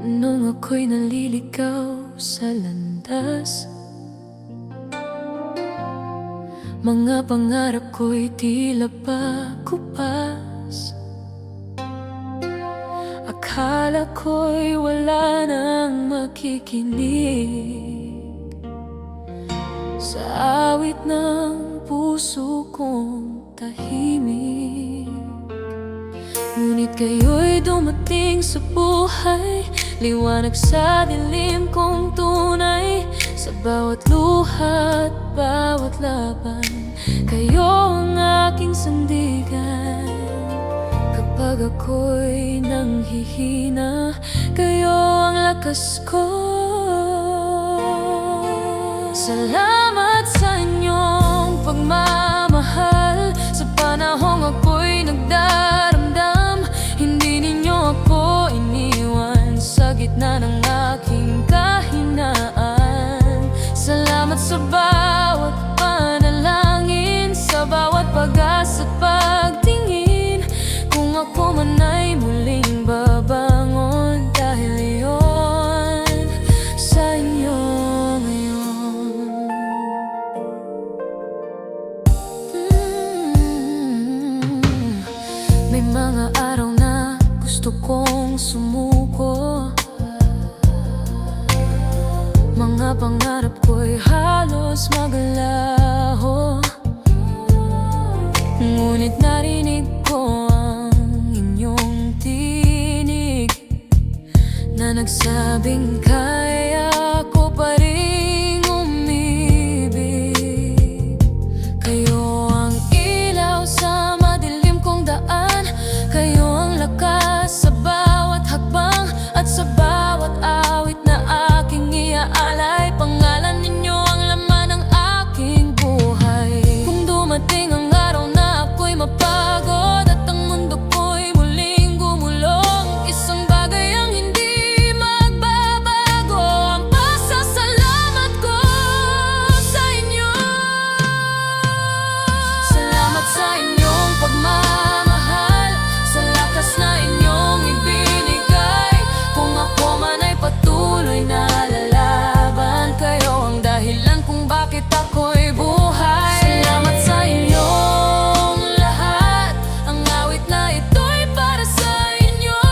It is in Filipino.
Nung ako'y naliligaw sa landas, mga pangarap ko'y tila ba kupas. Akala ko'y wala nang makikinig sa awit ng puso kong tahimik. Ngunit kayo'y dumating sa buhay, liwanag sa dilim kong tunay. Sa bawat luha at bawat laban, kayo ang aking sandigan. Kapag ako'y nanghihina, kayo ang lakas ko. Salamat sa inyong pagmamahal. Sa panahong ako'y nagdaramdam, hindi ninyo ako iniwan sa gitna ng aking kahinaan. Salamat sa bawat panalangin, sa bawat pag-asa at pagtingin. Kung ako man ay muling babangon, dahil iyon sa inyo ngayon. May mga araw na gusto kong sumuko, mga pangarap ko'y halos magalaho. Ngunit narinig ko ang inyong tinig na nagsabing kaya ko pa ring umibig. Kayo ang ilaw sa madilim kong daan, kayo ang lakas sa bawat hakbang at sa bawat awit na aking iaalay. Pangalan ninyo ang laman ng aking buhay. Kung dumating ang araw na ako'y mapagod at ang mundo ko'y muling gumulong, isang bagay ang hindi magbabago, ang pasasalamat ko sa inyo. Salamat sa inyong pagmamahal, sa lakas na inyong ibinigay. Kung ako man ay patuloy na lalaban, kayo ang dahilan kung bakit ako'y buhay. Salamat sa inyong lahat, ang awit na ito'y para sa inyo.